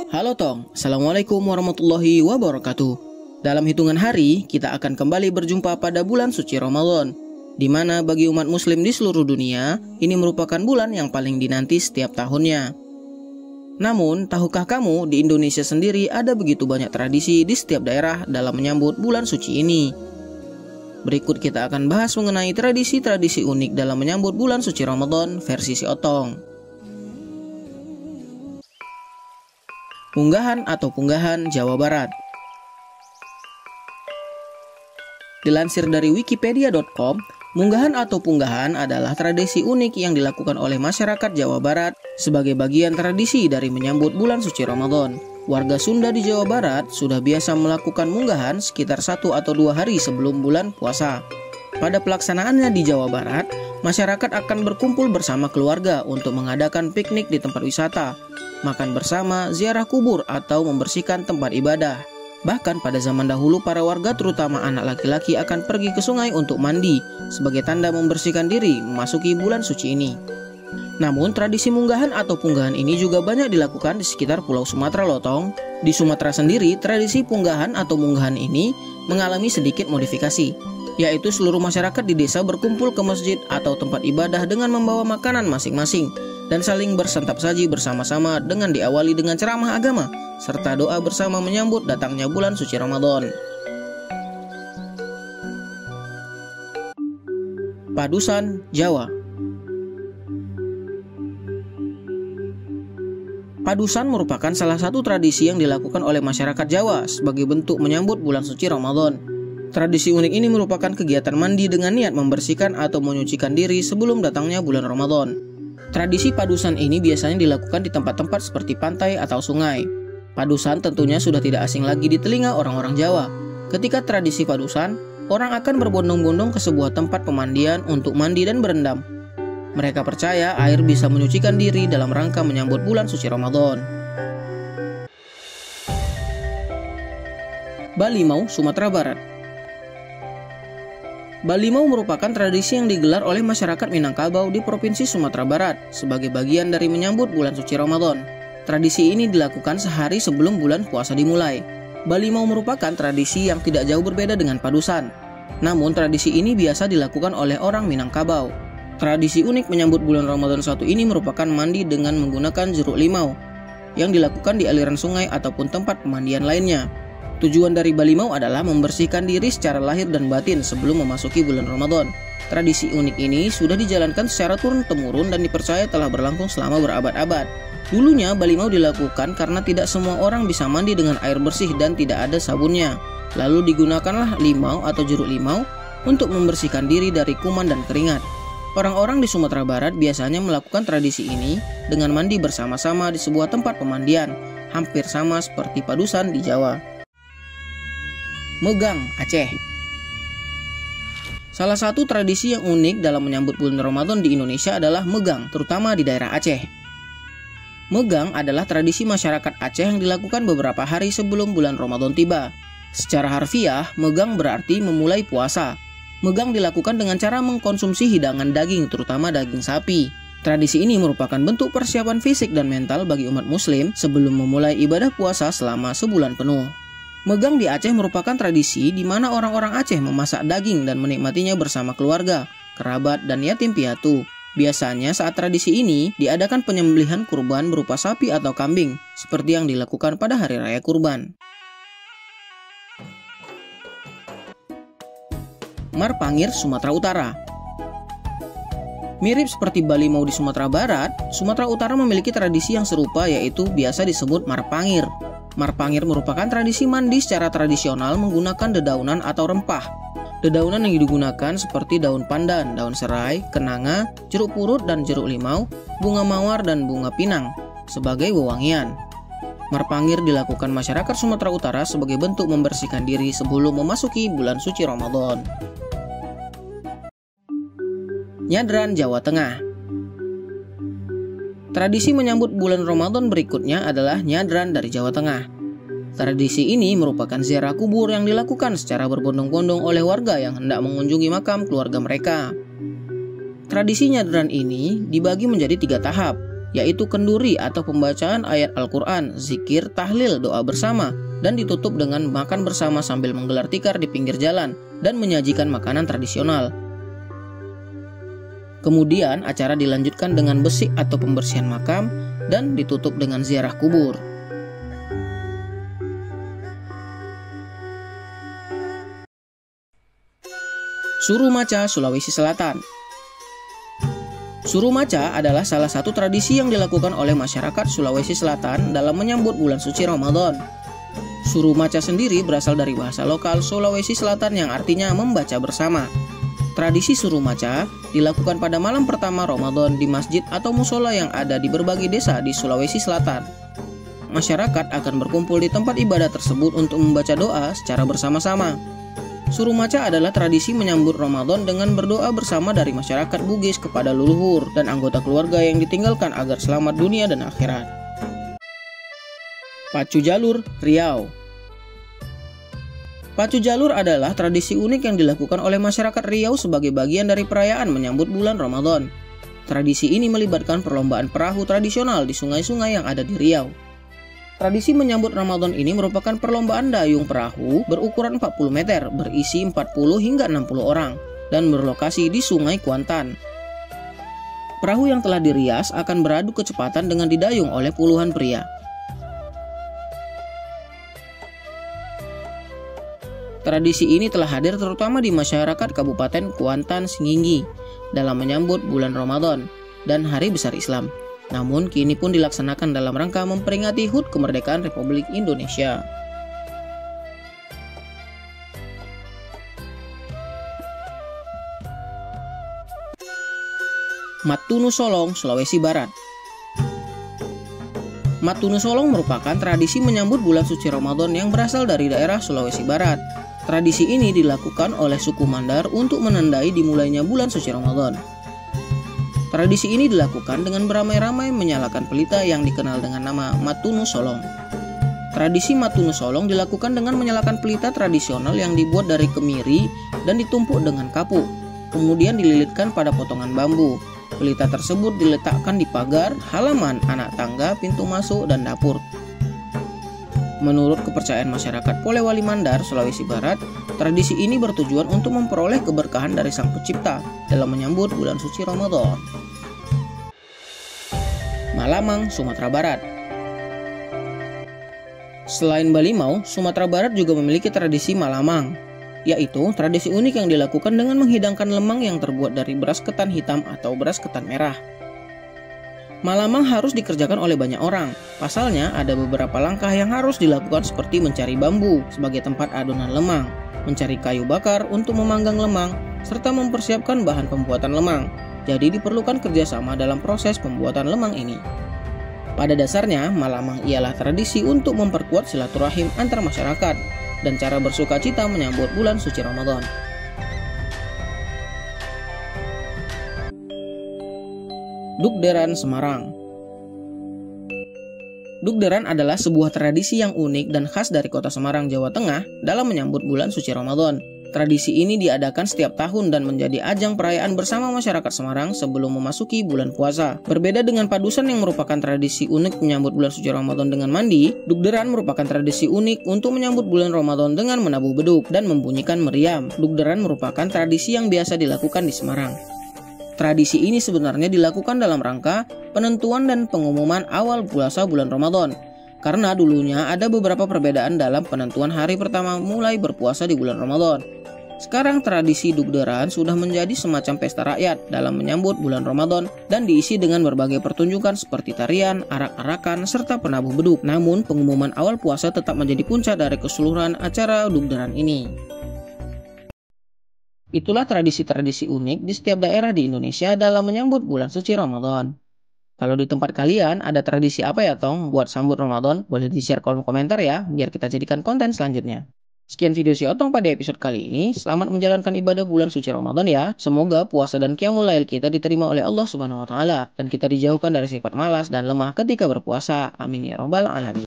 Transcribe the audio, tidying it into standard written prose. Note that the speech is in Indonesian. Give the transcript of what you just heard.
Halo Tong, Assalamualaikum warahmatullahi wabarakatuh. Dalam hitungan hari, kita akan kembali berjumpa pada bulan suci Ramadan, di mana bagi umat muslim di seluruh dunia, ini merupakan bulan yang paling dinanti setiap tahunnya. Namun, tahukah kamu di Indonesia sendiri ada begitu banyak tradisi di setiap daerah dalam menyambut bulan suci ini? Berikut kita akan bahas mengenai tradisi-tradisi unik dalam menyambut bulan suci Ramadan versi si Otong. Unggahan atau punggahan Jawa Barat. Dilansir dari wikipedia.com, munggahan atau punggahan adalah tradisi unik yang dilakukan oleh masyarakat Jawa Barat sebagai bagian tradisi dari menyambut bulan suci Ramadan. Warga Sunda di Jawa Barat sudah biasa melakukan munggahan sekitar 1 atau 2 hari sebelum bulan puasa. Pada pelaksanaannya di Jawa Barat, masyarakat akan berkumpul bersama keluarga untuk mengadakan piknik di tempat wisata, makan bersama, ziarah kubur, atau membersihkan tempat ibadah. Bahkan pada zaman dahulu para warga terutama anak laki-laki akan pergi ke sungai untuk mandi sebagai tanda membersihkan diri memasuki bulan suci ini. Namun tradisi munggahan atau punggahan ini juga banyak dilakukan di sekitar Pulau Sumatera Lotong. Di Sumatera sendiri, tradisi punggahan atau munggahan ini mengalami sedikit modifikasi, yaitu seluruh masyarakat di desa berkumpul ke masjid atau tempat ibadah dengan membawa makanan masing-masing dan saling bersantap saji bersama-sama dengan diawali dengan ceramah agama serta doa bersama menyambut datangnya bulan suci Ramadan. Padusan Jawa. Padusan merupakan salah satu tradisi yang dilakukan oleh masyarakat Jawa sebagai bentuk menyambut bulan suci Ramadan. Tradisi unik ini merupakan kegiatan mandi dengan niat membersihkan atau menyucikan diri sebelum datangnya bulan Ramadan. Tradisi padusan ini biasanya dilakukan di tempat-tempat seperti pantai atau sungai. Padusan tentunya sudah tidak asing lagi di telinga orang-orang Jawa. Ketika tradisi padusan, orang akan berbondong-bondong ke sebuah tempat pemandian untuk mandi dan berendam. Mereka percaya air bisa menyucikan diri dalam rangka menyambut bulan suci Ramadan. Balimau, Sumatera Barat. Balimau merupakan tradisi yang digelar oleh masyarakat Minangkabau di Provinsi Sumatera Barat sebagai bagian dari menyambut bulan suci Ramadan. Tradisi ini dilakukan sehari sebelum bulan puasa dimulai. Balimau merupakan tradisi yang tidak jauh berbeda dengan padusan. Namun tradisi ini biasa dilakukan oleh orang Minangkabau. Tradisi unik menyambut bulan Ramadan satu ini merupakan mandi dengan menggunakan jeruk limau yang dilakukan di aliran sungai ataupun tempat pemandian lainnya. Tujuan dari Balimau adalah membersihkan diri secara lahir dan batin sebelum memasuki bulan Ramadan. Tradisi unik ini sudah dijalankan secara turun-temurun dan dipercaya telah berlangsung selama berabad-abad. Dulunya Balimau dilakukan karena tidak semua orang bisa mandi dengan air bersih dan tidak ada sabunnya. Lalu digunakanlah limau atau jeruk limau untuk membersihkan diri dari kuman dan keringat. Orang-orang di Sumatera Barat biasanya melakukan tradisi ini dengan mandi bersama-sama di sebuah tempat pemandian, hampir sama seperti padusan di Jawa. Megang, Aceh. Salah satu tradisi yang unik dalam menyambut bulan Ramadan di Indonesia adalah megang, terutama di daerah Aceh. Megang adalah tradisi masyarakat Aceh yang dilakukan beberapa hari sebelum bulan Ramadan tiba. Secara harfiah, megang berarti memulai puasa. Megang dilakukan dengan cara mengkonsumsi hidangan daging, terutama daging sapi. Tradisi ini merupakan bentuk persiapan fisik dan mental bagi umat muslim sebelum memulai ibadah puasa selama sebulan penuh. Megang di Aceh merupakan tradisi di mana orang-orang Aceh memasak daging dan menikmatinya bersama keluarga, kerabat, dan yatim piatu. Biasanya saat tradisi ini diadakan penyembelihan kurban berupa sapi atau kambing, seperti yang dilakukan pada hari raya kurban. Marpangir, Sumatera Utara. Mirip seperti Balimau di Sumatera Barat, Sumatera Utara memiliki tradisi yang serupa yaitu biasa disebut marpangir. Marpangir merupakan tradisi mandi secara tradisional menggunakan dedaunan atau rempah. Dedaunan yang digunakan seperti daun pandan, daun serai, kenanga, jeruk purut dan jeruk limau, bunga mawar dan bunga pinang sebagai wewangian. Marpangir dilakukan masyarakat Sumatera Utara sebagai bentuk membersihkan diri sebelum memasuki bulan suci Ramadan. Nyadran, Jawa Tengah. Tradisi menyambut bulan Ramadan berikutnya adalah nyadran dari Jawa Tengah. Tradisi ini merupakan ziarah kubur yang dilakukan secara berbondong-bondong oleh warga yang hendak mengunjungi makam keluarga mereka. Tradisi nyadran ini dibagi menjadi 3 tahap. yaitu kenduri atau pembacaan ayat Al-Quran, zikir, tahlil, doa bersama, dan ditutup dengan makan bersama sambil menggelar tikar di pinggir jalan dan menyajikan makanan tradisional. Kemudian acara dilanjutkan dengan besik atau pembersihan makam dan ditutup dengan ziarah kubur. Surumaca, Sulawesi Selatan. Surumaca adalah salah satu tradisi yang dilakukan oleh masyarakat Sulawesi Selatan dalam menyambut bulan suci Ramadan. Surumaca sendiri berasal dari bahasa lokal Sulawesi Selatan yang artinya membaca bersama. Tradisi Surumaca dilakukan pada malam pertama Ramadan di masjid atau musola yang ada di berbagai desa di Sulawesi Selatan. Masyarakat akan berkumpul di tempat ibadah tersebut untuk membaca doa secara bersama-sama. Surumaca adalah tradisi menyambut Ramadan dengan berdoa bersama dari masyarakat Bugis kepada leluhur dan anggota keluarga yang ditinggalkan agar selamat dunia dan akhirat. Pacu Jalur, Riau. Pacu Jalur adalah tradisi unik yang dilakukan oleh masyarakat Riau sebagai bagian dari perayaan menyambut bulan Ramadan. Tradisi ini melibatkan perlombaan perahu tradisional di sungai-sungai yang ada di Riau. Tradisi menyambut Ramadan ini merupakan perlombaan dayung perahu berukuran 40 meter, berisi 40 hingga 60 orang, dan berlokasi di Sungai Kuantan. Perahu yang telah dirias akan beradu kecepatan dengan didayung oleh puluhan pria. Tradisi ini telah hadir terutama di masyarakat Kabupaten Kuantan Singinggi dalam menyambut bulan Ramadan dan Hari Besar Islam. Namun kini pun dilaksanakan dalam rangka memperingati HUT Kemerdekaan Republik Indonesia. Matunu Solong, Sulawesi Barat. Matunu Solong merupakan tradisi menyambut bulan suci Ramadan yang berasal dari daerah Sulawesi Barat. Tradisi ini dilakukan oleh suku Mandar untuk menandai dimulainya bulan suci Ramadan. Tradisi ini dilakukan dengan beramai-ramai menyalakan pelita yang dikenal dengan nama Matunu Solong. Tradisi Matunu Solong dilakukan dengan menyalakan pelita tradisional yang dibuat dari kemiri dan ditumpuk dengan kapuk, kemudian dililitkan pada potongan bambu. Pelita tersebut diletakkan di pagar, halaman, anak tangga, pintu masuk, dan dapur. Menurut kepercayaan masyarakat Polewali Mandar, Sulawesi Barat, tradisi ini bertujuan untuk memperoleh keberkahan dari Sang Pencipta dalam menyambut bulan suci Ramadan. Malamang, Sumatera Barat. Selain Balimau, Sumatera Barat juga memiliki tradisi Malamang, yaitu tradisi unik yang dilakukan dengan menghidangkan lemang yang terbuat dari beras ketan hitam atau beras ketan merah. Malamang harus dikerjakan oleh banyak orang. Pasalnya, ada beberapa langkah yang harus dilakukan seperti mencari bambu sebagai tempat adonan lemang, mencari kayu bakar untuk memanggang lemang, serta mempersiapkan bahan pembuatan lemang. Jadi diperlukan kerjasama dalam proses pembuatan lemang ini. Pada dasarnya, Malamang ialah tradisi untuk memperkuat silaturahim antar masyarakat dan cara bersuka cita menyambut bulan suci Ramadan. Dugderan, Semarang. Dugderan adalah sebuah tradisi yang unik dan khas dari kota Semarang, Jawa Tengah dalam menyambut bulan suci Ramadan. Tradisi ini diadakan setiap tahun dan menjadi ajang perayaan bersama masyarakat Semarang sebelum memasuki bulan puasa. Berbeda dengan padusan yang merupakan tradisi unik menyambut bulan suci Ramadan dengan mandi, Dugderan merupakan tradisi unik untuk menyambut bulan Ramadan dengan menabuh beduk dan membunyikan meriam. Dugderan merupakan tradisi yang biasa dilakukan di Semarang. Tradisi ini sebenarnya dilakukan dalam rangka penentuan dan pengumuman awal puasa bulan Ramadan. Karena dulunya ada beberapa perbedaan dalam penentuan hari pertama mulai berpuasa di bulan Ramadan. Sekarang tradisi Dugderan sudah menjadi semacam pesta rakyat dalam menyambut bulan Ramadan dan diisi dengan berbagai pertunjukan seperti tarian, arak-arakan, serta penabuh beduk. Namun pengumuman awal puasa tetap menjadi puncak dari keseluruhan acara Dugderan ini. Itulah tradisi-tradisi unik di setiap daerah di Indonesia dalam menyambut bulan suci Ramadan. Kalau di tempat kalian ada tradisi apa ya Tong buat sambut Ramadan? Boleh di-share kolom komentar ya, biar kita jadikan konten selanjutnya. Sekian video si Otong pada episode kali ini. Selamat menjalankan ibadah bulan suci Ramadan ya. Semoga puasa dan qiyamul lail kita diterima oleh Allah Subhanahu wa taala dan kita dijauhkan dari sifat malas dan lemah ketika berpuasa. Amin ya rabbal alamin.